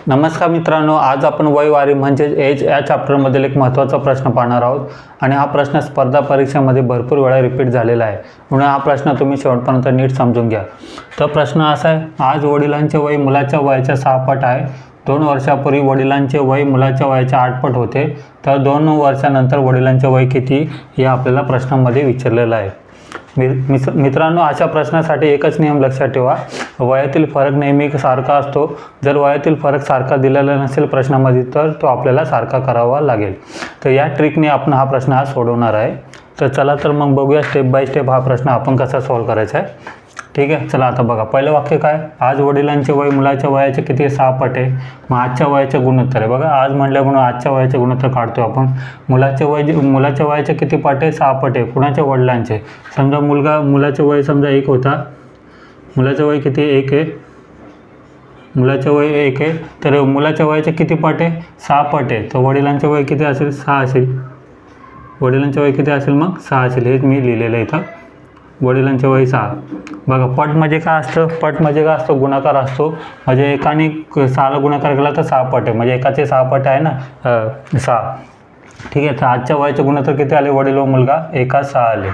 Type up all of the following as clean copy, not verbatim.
नमस्कार मित्रांनो, आज आपण वयवारी म्हणजे एज या चॅप्टरमधील एक महत्त्वाचा प्रश्न पाहणार आहोत आणि हा प्रश्न स्पर्धा परीक्षेमध्ये भरपूर वेळा रिपीट झालेला आहे, म्हणून हा प्रश्न तुम्ही शेवटपर्यंत नीट समजून घ्या। तर प्रश्न असा आहे, आज वडिलांचे वय मुलाच्या वयाच्या 6 पट आहे। 2 वर्षापूर्वी वडिलांचे वय मुलाच्या वयाच्या 8 पट होते, तर 2 वर्षानंतर वडिलांचे वय किती हे आपल्याला प्रश्नामध्ये विचारलेलं आहे। मित्रांनो, अशा प्रश्नासाठी एकच नियम लक्षात ठेवा, वयातील फरक नेहमी सारखा असतो। जर वयातील फरक सारखा दिलेला नसेल प्रश्नामध्ये तर तो आपल्याला सारखा करावा लागेल। तर या ट्रिकने आपण हा प्रश्न आज सोडवणार आहे। तर चला तर मग बघूया स्टेप बाय स्टेप हा प्रश्न आपण कसा सॉल्व करायचा आहे। ठीक आहे, चला आता बघा, पहिलं वाक्य काय, आज वडिलांचे वय मुलाच्या वयाचे किती 6 पट आहे। मग आजच्या वयाचे गुणोत्तर आहे बघा, आज म्हटलं म्हणून आजच्या वयाचे गुणोत्तर काढतो आपण। मुलाच्या वयाचे किती पट आहे, 6 पट आहे। कुणाच्या वडिलांचे, समजा मुलाचे वय समजा 1 होता, मुलाचं वय किती 1 आहे, मुलाचे वय 1 आहे, तर मुलाच्या वयाचे किती पट आहे, 6 पट आहे। तर वडिलांचे वय किती असेल, 6 असेल। वडिलांचे वय किती असेल, मग 6 असेल, हेच मी लिहिलेलं आहे इथं, वडिलांचे वय 6। बघा, पट म्हणजे काय असतं, पट म्हणजे काय असतो, गुणाकार असतो। म्हणजे एकाने 6ला गुणाकार केला तर 6 पट आहे, म्हणजे एकाचे 6 पट आहे ना, 6। ठीक आहे, तर आजच्या वयाचे गुणोत्तर किती आले, वडील व मुलगा एका 6 आले।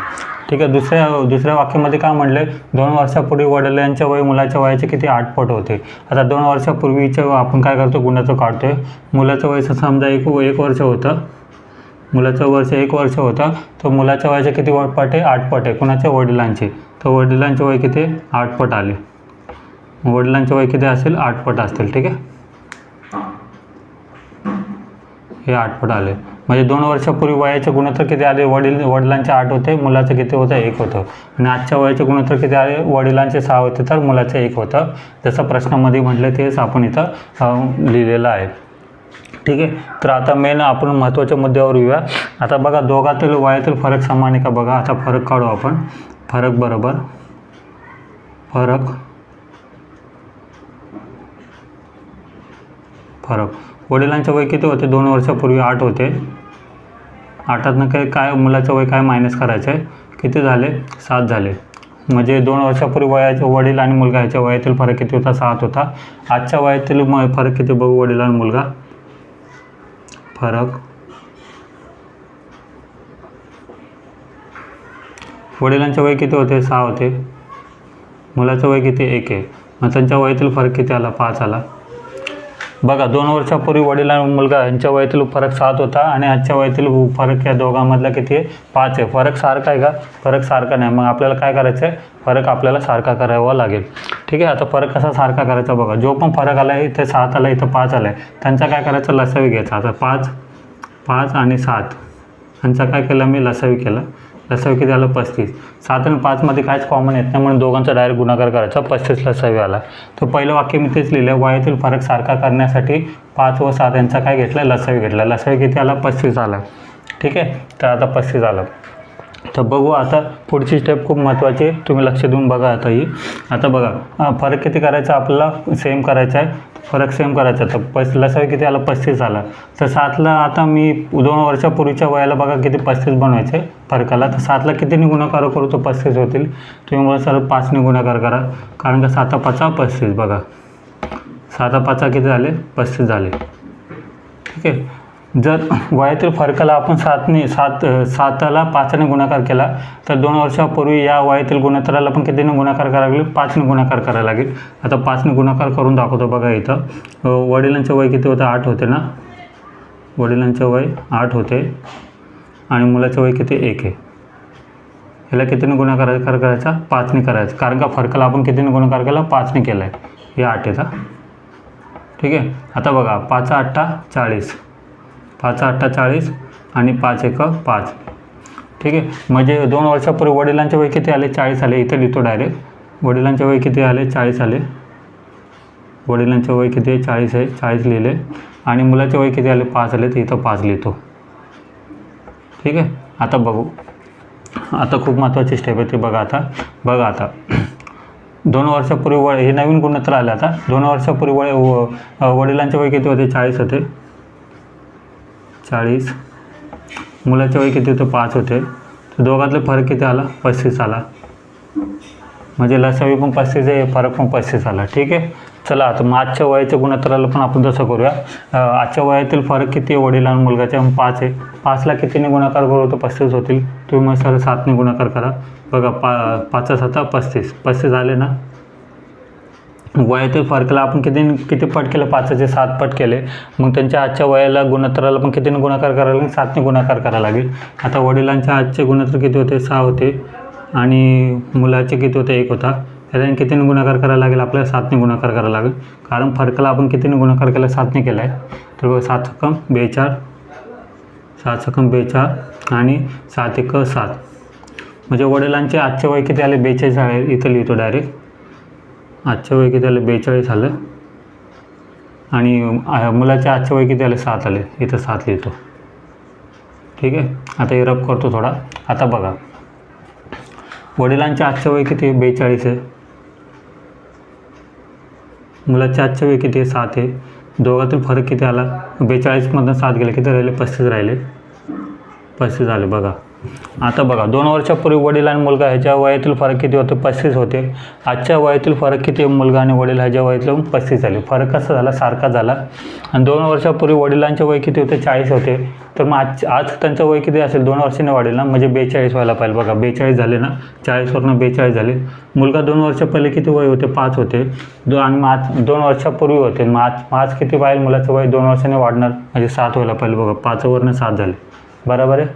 ठीक आहे, दुसऱ्या वाक्यामध्ये काय म्हणले, 2 वर्षापूर्वी वडिलांच्या वय मुलाच्या वयाचे किती 8 पट होते। आता 2 वर्षापूर्वीचे आपण काय करतो, गुणोत्तर काढतोय। मुलाचं वय समजा 1 वर्ष होतं, मुलाचं वर्ष 1 वर्ष होतं, तर मुलाच्या वयाचे किती पट आहे, 8 पट आहे। कुणाच्या, वडिलांचे, तर वडिलांचे वय किती 8 पट आले। वडिलांचे वय किती असेल, 8 पट असतील। ठीक आहे, हे 8 पट आले। म्हणजे 2 वर्षापूर्वी वयाचे गुणोत्तर किती आले, वडिलांचे 8 होते, मुलाचं किती होतं, 1 होतं। आणि आजच्या वयाचे गुणोत्तर किती आले, वडिलांचे 6 होते तर मुलाचं 1 होतं। जसं प्रश्नामध्ये म्हटलं तेच आपण इथं लिहिलेलं आहे। ठीक आहे, तर आता मेन आपण महत्त्वाच्या मुद्द्यावर येऊया। आता बघा, दोघातील वयातील फरक समान आहे का बघा, आता फरक काढू आपण। फरक बरोबर फरक वडिलांचे वय किती होते, 2 वर्षापूर्वी 8 होते। 8तनं काय मुलाचं वय काय मायनस करायचं आहे, किती झाले, 7 झाले। म्हणजे 2 वर्षापूर्वी वडील आणि मुलगा ह्याच्या वयातील फरक किती होता, 7 होता। आजच्या वयातील फरक किती बघू, वडील आणि मुलगा, फरक वडिलांचे वय किती होते, 6 होते, मुलाचं वय किती 1 आहे। मग त्यांच्या वयातील फरक किती आला, 5 आला। बघा, 2 वर्षापूर्वी वडील आणि मुलगा यांच्या वयातील फरक 7 होता आणि आजच्या वयातील फरक या दोघांमधला किती आहे, 5 आहे। फरक सारखा आहे का, फरक सारखा नाही। मग आपल्याला काय करायचं आहे, फरक आपल्याला सारखा करावा लागेल। ठीक आहे, आता फरक कसा सारखा करायचा बघा, जो पण फरक आला आहे, इथे 7 आला, इथं 5 आला आहे, त्यांचा काय करायचं, लसावी घ्यायचा। आता 5 आणि 7 यांचा काय केलं मी, लसावी केला। लसावी किती आलं, 35। 7 आणि 5 मध्ये काहीच कॉमन येत नाही, म्हणून दोघांचा डायरेक्ट गुणाकार करायचा, 35 लसावी आला। तर पहिलं वाक्य मी तेच लिहिलं, वयातील फरक सारखा करण्यासाठी 5 व 7 यांचा काय घेतला, लसावी घेतला। लसावी किती आला, 35 आला। ठीक आहे, तर आता 35 आलं। तर बघू, आता पुढची स्टेप खूप महत्त्वाची आहे, तुम्ही लक्ष देऊन बघा आता ही। आता बघा, फरक किती करायचा आपल्याला, सेम करायचा आहे, फरक सेम करायचा। तर लसावी किती आला, 35 आला। तर 7ला आता मी 2 वर्षापूर्वीच्या वयाला बघा किती 35 बनवायचे फरकाला, तर 7ला कितीने गुणाकार करू तर 35 होतील। तुम्ही मला सर 5ने गुणाकार करा, कारण का 7 5 35, बघा 7 5 किती झाले, 35 झाले। ठीक आहे, जर वयातील फरकाला आपण 7ला 5ने गुणाकार केला तर 2 वर्षापूर्वी या वयातील गुणोत्तराला पण कितीने गुणाकार करावा लागेल, 5ने गुणाकार करायला लागेल। आता 5ने गुणाकार करून दाखवतो बघा इथं। वडिलांचे वय किती होतं, 8 होते ना, वडिलांचे वय 8 होते आणि मुलाचे वय किती 1 आहे। ह्याला कितीने गुणाकार करायचा, 5ने करायचा, कारण का फरकाला आपण कितीने गुणाकार केला, 5ने केला आहे, हे 8 आहे का। ठीक आहे, आता बघा, 5 8 40, 5 8 40 आणि 5 1 5। ठीक आहे, म्हणजे 2 वर्षापूर्वी वडिलांचे वय किती आले, 40 आले। इथे लिहितो डायरेक्ट, वडिलांचे वय किती आले, 40 आले। वडिलांचे वय किती आहे, 40 आहे, 40 लिहिले। आणि मुलाचे वय किती आले, 5 आले, तर इथं 5 लिहितो। ठीक आहे, आता बघू, आता खूप महत्त्वाची स्टेप आहे ते बघा। आता 2 वर्षापूर्वी हे नवीन गुणोत्तर आलं। आता 2 वर्षापूर्वी वडिलांचे वय किती होते, 40 होते, 40, मुलाचे वय किती होते, 5 होते। तर दोघातले फरक किती आला, 35 आला। म्हणजे लसावी पण 35 आहे, फरक पण 35 आला. ठीक आहे. चला आता मग आजच्या वयाच्या गुणोत्तराला पण आपण तसं करूया. आजच्या वयातील फरक किती आहे वडील आणि मुलगाच्या? 5 आहे. 5ला कितीने गुणाकार करू तर 35 होतील. तुम्ही मग सर 7ने गुणाकार करा. बघा 5 7 35, 35 झाले ना. वयातील फरकला आपण किती पट केलं? 5चे 7 पट केले. मग त्यांच्या आजच्या वयाला गुणोत्तराला पण कितीने गुणाकार करायला लागेल? 7ने गुणाकार करायला लागेल. आता वडिलांच्या आजचे गुणोत्तर किती होते? 6 होते आणि मुलाचे किती होते? 1 होता. त्याच्याने कितीने गुणाकार करायला लागेल? आपल्याला 7ने गुणाकार करायला लागेल, कारण फरकला आपण कितीने गुणाकार केला? 7ने केला आहे. तर बघा 7 सकम 42, 7 सकम 42 आणि 7 1 7. म्हणजे वडिलांचे आजचे वय किती आले? 42 आले. इथं लिहितो डायरेक्ट. आजचे वय किती आले? 42 आलं. आणि मुलाचे आजचे वय किती आले? 7 आले. इथं 7 लिहितो. ठीक आहे. आता हे रब करतो थोडा. आता बघा वडिलांचे आजचे वय किती? 42 आहे. मुलाचे आजचे वय किती आहे? 7 आहे. दोघातील फरक किती आला? 42मधून 7 गेले, किती राहिले? 35 राहिले. 35 झाले. बघा आता बघा 2 वर्षापूर्वी वडील आणि मुलगा ह्याच्या वयातील फरक किती होते? 35 होते. आजच्या वयातील फरक किती आहे? मुलगा आणि वडील ह्याच्या वयातील 35 झाले. फरक कसा झाला? सारखा झाला. आणि 2 वर्षापूर्वी वडिलांचे वय किती होते? 40 होते. तर मग आज त्यांचं वय किती असेल? 2 वर्षाने वाढेल ना, म्हणजे 42 व्हायला पाहिजे. बघा 42 झाले ना, 40वरून 42 झाले. मुलगा 2 वर्ष पहिले किती वय होते? 5 होते. आणि मग आज 2 वर्षापूर्वी होते. मग आज किती पाहिजे? मुलाचं वय 2 वर्षाने वाढणार, म्हणजे 7 व्हायला पाहिजे. बघा 5वरून 7 झाले. बरोबर आहे.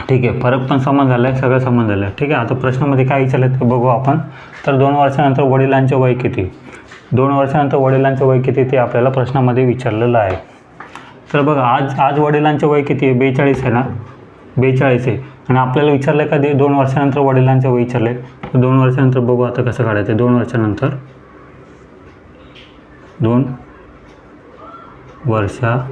ठीक आहे. फरक पण समान झाला आहे, सगळं समान झालं आहे. ठीक आहे. आता प्रश्नामध्ये काय विचारलं ते बघू आपण. तर 2 वर्षानंतर वडिलांचे वय किती? 2 वर्षानंतर वडिलांचे वय किती ते आपल्याला प्रश्नामध्ये विचारलेलं आहे. तर बघा आज वडिलांचे वय किती आहे? 42 आहे ना, 42 आहे. आणि आपल्याला विचारलं का 2 वर्षानंतर वडिलांचे वय विचारले. तर 2 वर्षानंतर बघू आता कसं काढायचं. 2 वर्षानंतर 2 वर्षानंतर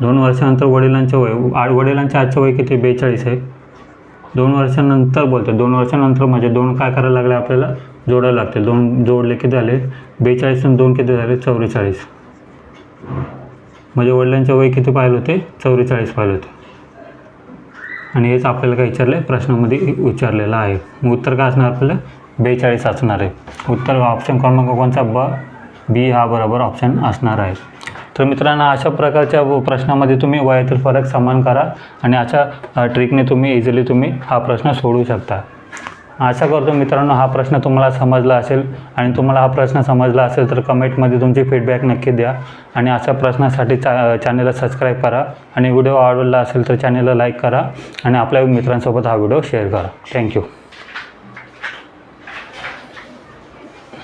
2 वर्षानंतर वडिलांचे वय, वडिलांचे आजचे वय किती? 42 आहे. 2 वर्षानंतर बोलतो. 2 वर्षानंतर म्हणजे 2 काय करायला लागले? आपल्याला जोडायला लागते. 2 जोडले किती झाले? 42 आणि 2 किती झाले? 44. म्हणजे वडिलांचे वय किती पाहिलं होते? 44 पाहिलं होते. आणि हेच आपल्याला काय विचारलं आहे? प्रश्नामध्ये विचारलेलं आहे. मग उत्तर काय असणार? आपल्याला 42 असणार आहे. उत्तर ऑप्शन क्रमांक कोणचा? बी हा बरोबर ऑप्शन असणार आहे. तर मित्रांनो अशा प्रकारच्या प्रश्नामध्ये तुम्ही वयातील फरक समान करा आणि अशा ट्रिकने तुम्ही इझिली हा प्रश्न सोडवू शकता. आशा करतो मित्रांनो हा प्रश्न तुम्हाला समजला असेल. आणि तुम्हाला हा प्रश्न समजला असेल तर कमेंटमध्ये तुमची फीडबॅक नक्की द्या. आणि अशा प्रश्नासाठी चॅनलला सबस्क्राईब करा. आणि व्हिडिओ आवडला असेल तर चॅनलला लाईक करा आणि आपल्या मित्रांसोबत हा व्हिडिओ शेअर करा. थँक्यू.